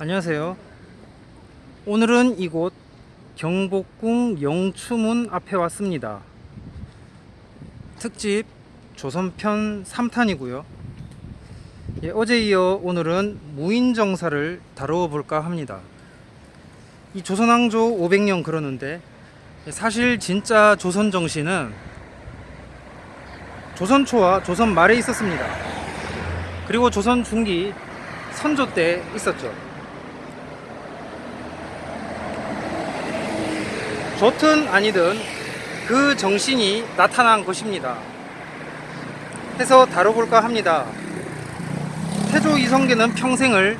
안녕하세요. 오늘은 이곳 경복궁 영추문 앞에 왔습니다. 특집 조선편 3탄이고요. 어제 이어 오늘은 무인정사를 다루어 볼까 합니다. 이 조선왕조 500년 그러는데 사실 진짜 조선 정신은 조선 초와 조선 말에 있었습니다. 그리고 조선 중기 선조 때 있었죠. 좋든 아니든 그 정신이 나타난 것입니다. 해서 다뤄볼까 합니다. 태조 이성계는 평생을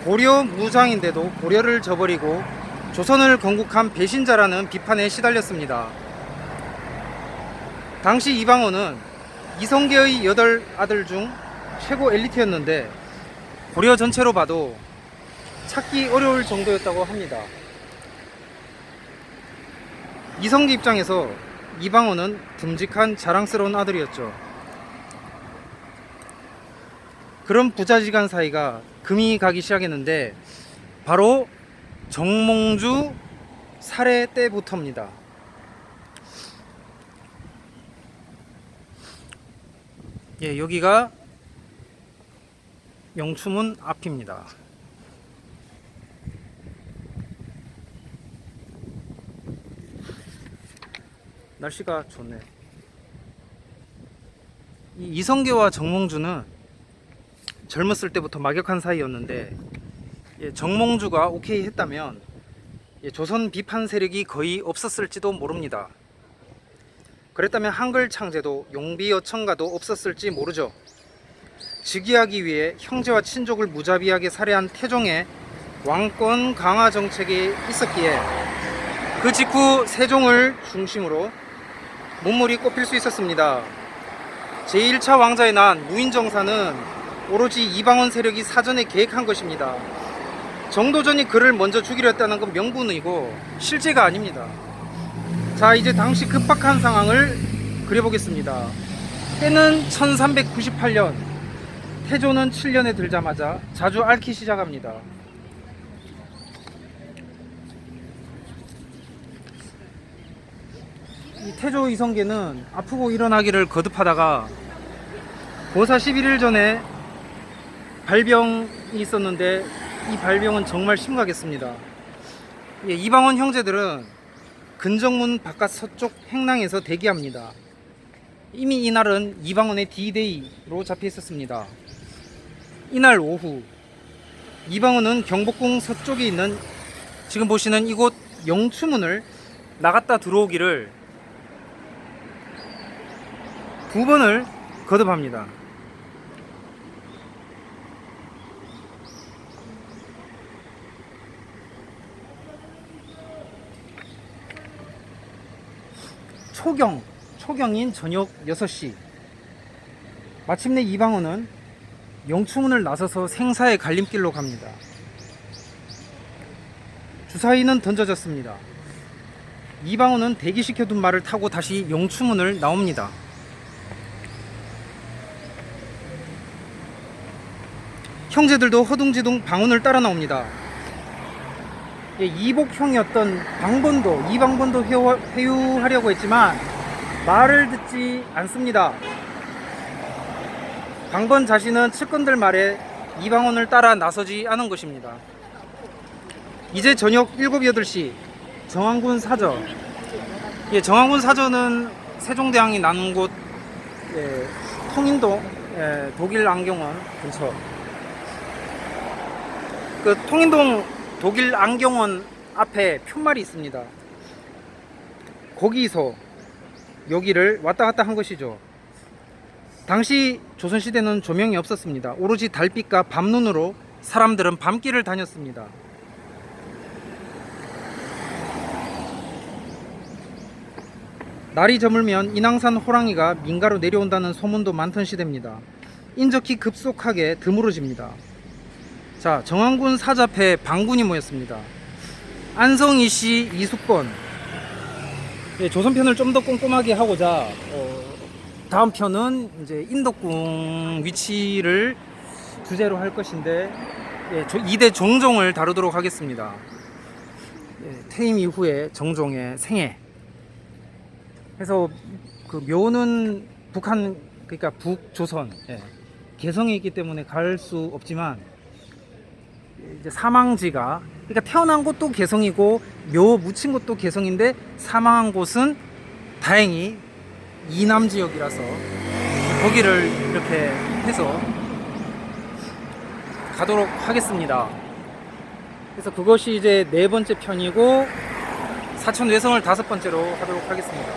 고려 무장인데도 고려를 저버리고 조선을 건국한 배신자라는 비판에 시달렸습니다. 당시 이방원은 이성계의 8아들 중 최고 엘리트였는데 고려 전체로 봐도 찾기 어려울 정도였다고 합니다. 이성계 입장에서 이방원은 듬직한 자랑스러운 아들이었죠. 그런 부자지간 사이가 금이 가기 시작했는데 바로 정몽주 살해 때부터입니다. 여기가 영추문 앞입니다. 날씨가 좋네. 이 이성계와 정몽주는 젊었을 때부터 막역한 사이였는데 정몽주가 오케이 했다면 조선 비판 세력이 거의 없었을지도 모릅니다. 그랬다면 한글 창제도 용비어천가도 없었을지 모르죠. 즉위하기 위해 형제와 친족을 무자비하게 살해한 태종의 왕권 강화 정책이 있었기에 그 직후 세종을 중심으로 문물이 꼽힐 수 있었습니다. 제1차 왕자에 낳은 무인정사는 오로지 이방원 세력이 사전에 계획한 것입니다. 정도전이 그를 먼저 죽이려 했다는 건 명분이고 실제가 아닙니다. 자, 이제 당시 급박한 상황을 그려보겠습니다. 때는 1398년, 태조는 7년에 들자마자 자주 앓기 시작합니다. 이 태조 이성계는 아프고 일어나기를 거듭하다가 보사 11일 전에 발병이 있었는데 이 발병은 정말 심각했습니다. 이방원 형제들은 근정문 바깥 서쪽 행랑에서 대기합니다. 이미 이날은 이방원의 D-Day로 잡혀 있었습니다. 이날 오후 이방원은 경복궁 서쪽에 있는 지금 보시는 이곳 영추문을 나갔다 들어오기를 2번을 거듭합니다. 초경인 저녁 6시 마침내 이방원은 영추문을 나서서 생사의 갈림길로 갑니다. 주사위는 던져졌습니다. 이방원은 대기시켜둔 말을 타고 다시 영추문을 나옵니다. 형제들도 허둥지둥 방원을 따라 나옵니다. 이복형이었던 방번도, 이방번도 회유하려고 했지만 말을 듣지 않습니다. 방번 자신은 측근들 말에 이방원을 따라 나서지 않은 것입니다. 이제 저녁 7, 8시 정왕군 사저. 정왕군 사저는 세종대왕이 나눈 곳 통인동 독일 안경원 근처. 그 통인동 독일 안경원 앞에 푯말이 있습니다. 거기서 여기를 왔다 갔다 한 것이죠. 당시 조선시대는 조명이 없었습니다. 오로지 달빛과 밤눈으로 사람들은 밤길을 다녔습니다. 날이 저물면 인왕산 호랑이가 민가로 내려온다는 소문도 많던 시대입니다. 인적이 급속하게 드물어집니다. 자, 정왕군 사저 앞에 방군이 모였습니다. 안성이씨 이숙번. 조선편을 좀 더 꼼꼼하게 하고자 다음 편은 이제 인덕궁 위치를 주제로 할 것인데 예, 2대 종종을 다루도록 하겠습니다. 예, 퇴임 이후에 정종의 생애. 그래서 그 묘는 북한, 그러니까 북조선, 예, 개성이 있기 때문에 갈 수 없지만, 이제 사망지가, 그러니까 태어난 곳도 개성이고 묘 묻힌 곳도 개성인데 사망한 곳은 다행히 이남 지역이라서 거기를 이렇게 해서 가도록 하겠습니다. 그래서 그것이 이제 4번째 편이고 사천 외성을 5번째로 하도록 하겠습니다.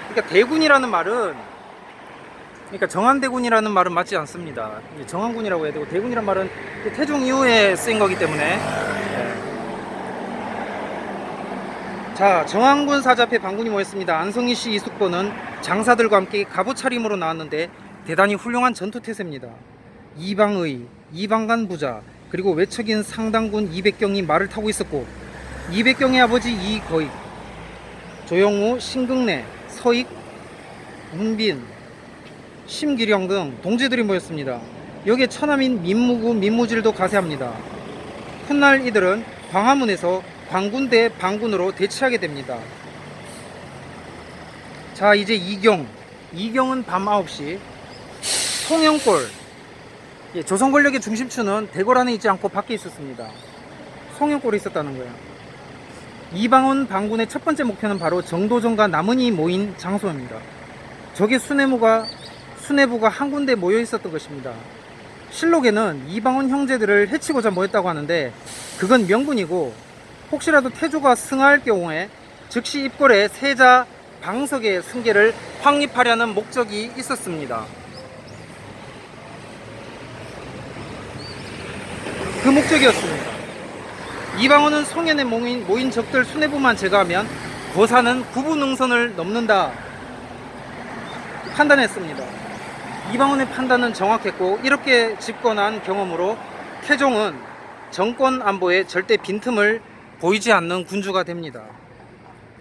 그러니까 대군이라는 말은, 그러니까 정한대군이라는 말은 맞지 않습니다. 정한군이라고 해야 되고, 대군이라는 말은 태종 이후에 쓰인 거기 때문에. 자, 정한군 사자패 반군이 모였습니다. 안성희 씨 이숙보는 장사들과 함께 갑옷 차림으로 나왔는데 대단히 훌륭한 전투태세입니다. 이방의, 이방간 부자, 그리고 외척인 상당군 이백경이 말을 타고 있었고, 이백경의 아버지 이거익, 조영우, 신극래, 서익, 문빈, 심기령 등 동지들이 모였습니다. 여기에 처남인 민무구, 민무질도 가세합니다. 훗날 이들은 광화문에서 광군대 반군으로 대치하게 됩니다. 자, 이제 이경은 밤 9시 송영골, 예, 조선 권력의 중심추는 대궐 안에 있지 않고 밖에 있었습니다. 송영골이 있었다는 거예요. 이방원 반군의 첫 번째 목표는 바로 정도전과 남은이 모인 장소입니다. 적의 수뇌부가 한 군데 모여 있었던 것입니다. 실록에는 이방원 형제들을 해치고자 모였다고 하는데 그건 명분이고, 혹시라도 태조가 승할 경우에 즉시 입궐해 세자 방석의 승계를 확립하려는 목적이 있었습니다. 그 목적이었습니다. 이방원은 송현에 모인 적들 수뇌부만 제거하면 거사는 구부능선을 넘는다 판단했습니다. 이방원의 판단은 정확했고, 이렇게 집권한 경험으로 태종은 정권 안보에 절대 빈틈을 보이지 않는 군주가 됩니다.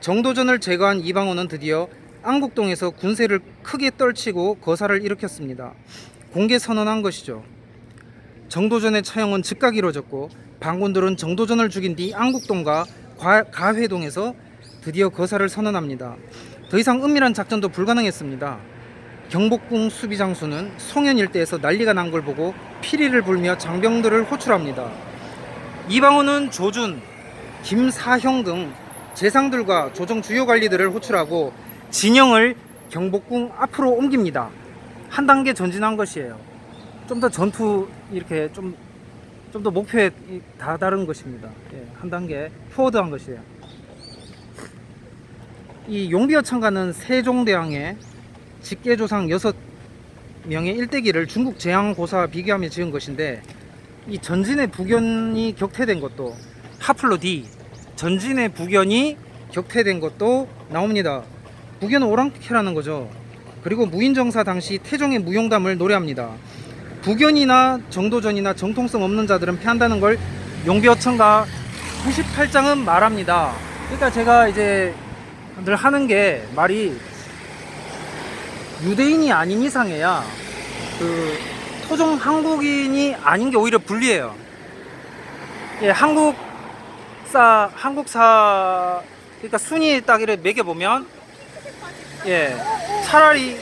정도전을 제거한 이방원은 드디어 안국동에서 군세를 크게 떨치고 거사를 일으켰습니다. 공개 선언한 것이죠. 정도전의 처형은 즉각 이루어졌고, 반군들은 정도전을 죽인 뒤 안국동과 가회동에서 드디어 거사를 선언합니다. 더 이상 은밀한 작전도 불가능했습니다. 경복궁 수비장수는 송현 일대에서 난리가 난 걸 보고 피리를 불며 장병들을 호출합니다. 이방원은 조준, 김사형 등 재상들과 조정 주요 관리들을 호출하고 진영을 경복궁 앞으로 옮깁니다. 한 단계 전진한 것이에요. 좀 더 전투, 이렇게 좀 더 목표에 다다른 것입니다. 예, 한 단계 포워드한 것이에요. 이 용비어창가는 세종대왕의 직계조상 6명의 일대기를 중국 제왕고사와 비교하며 지은 것인데, 이 전진의 부견이 격퇴된 것도, 하플로 D, 전진의 부견이 격퇴된 것도 나옵니다. 부견은 오랑캐라는 거죠. 그리고 무인정사 당시 태종의 무용담을 노래합니다. 부견이나 정도전이나 정통성 없는 자들은 패한다는 걸 용비어천가 98장은 말합니다. 그러니까 제가 이제 늘 하는 게, 말이 유대인이 아닌 이상해야 그 토종 한국인이 아닌 게 오히려 불리해요. 예, 한국사 그러니까 순위 딱 이렇게 매겨보면, 예, 차라리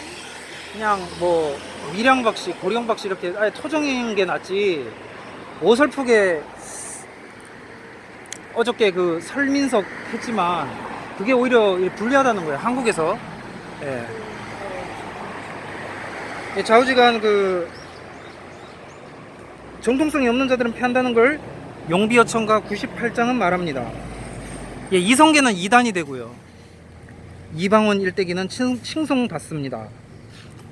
그냥 뭐 밀양박씨, 고령박씨 이렇게 아예 토종인 게 낫지, 어설프게 어저께 그 설민석 했지만 그게 오히려 불리하다는 거예요, 한국에서. 예. 예, 좌우지간 그 정통성이 없는 자들은 패한다는 걸 용비어천가 98장은 말합니다. 예, 이성계는 2단이 되고요. 이방원 일대기는 칭송받습니다.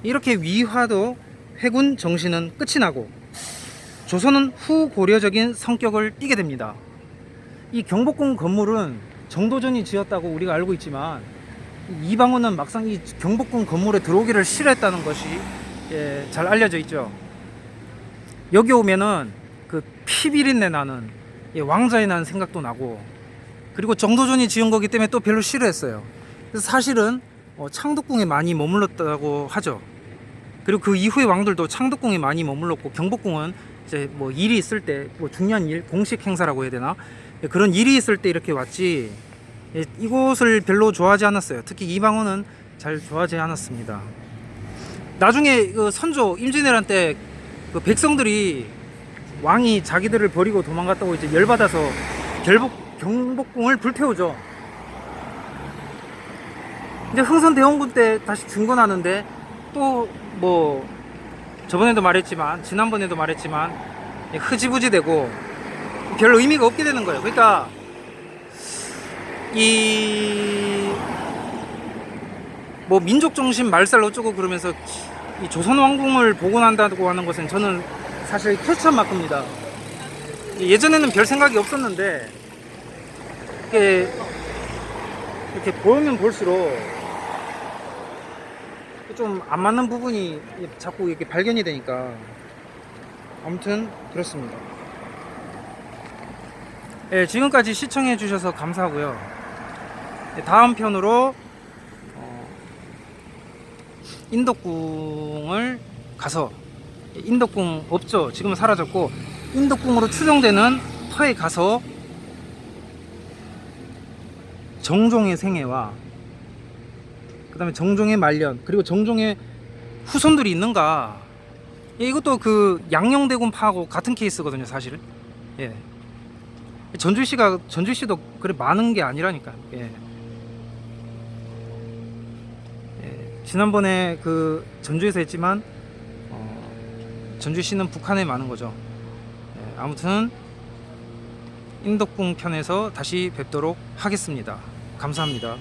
이렇게 위화도 회군 정신은 끝이 나고 조선은 후고려적인 성격을 띠게 됩니다. 이 경복궁 건물은 정도전이 지었다고 우리가 알고 있지만, 이방원은 막상 이 경복궁 건물에 들어오기를 싫어했다는 것이, 예, 잘 알려져 있죠. 여기 오면은 그 피비린내 나는, 예, 왕자에 나는 생각도 나고, 그리고 정도전이 지은 거기 때문에 또 별로 싫어했어요. 그래서 사실은 창덕궁에 많이 머물렀다고 하죠. 그리고 그 이후의 왕들도 창덕궁에 많이 머물렀고, 경복궁은 이제 뭐 일이 있을 때, 뭐 중요한 일, 공식 행사라고 해야 되나, 그런 일이 있을 때 이렇게 왔지, 이곳을 별로 좋아하지 않았어요. 특히 이방원은 잘 좋아하지 않았습니다. 나중에 그 선조 임진왜란 때 그 백성들이 왕이 자기들을 버리고 도망갔다고 이제 열받아서 경복궁을 불태우죠. 이제 흥선대원군 때 다시 중건하는데, 또 뭐 저번에도 말했지만, 지난번에도 말했지만, 흐지부지 되고 별 의미가 없게 되는 거예요. 그러니까 이 뭐 민족 정신 말살 어쩌고 그러면서 이 조선 왕궁을 복원한다고 하는 것은 저는 사실 캐치한 마크입니다. 예전에는 별 생각이 없었는데, 이렇게 보면 볼수록 좀 안 맞는 부분이 자꾸 이렇게 발견이 되니까, 아무튼 그렇습니다. 예, 지금까지 시청해 주셔서 감사하고요. 다음 편으로 인덕궁을 가서, 인덕궁 없죠, 지금은 사라졌고, 인덕궁으로 추정되는 터에 가서 정종의 생애와 그 다음에 정종의 말년, 그리고 정종의 후손들이 있는가, 이것도 그 양녕대군 파하고 같은 케이스거든요, 사실. 예. 전주시도 그래 많은 게 아니라니까. 예. 예. 지난번에 그 전주에서 했지만, 전주시는 북한에 많은 거죠. 예. 아무튼 인덕궁 편에서 다시 뵙도록 하겠습니다. 감사합니다.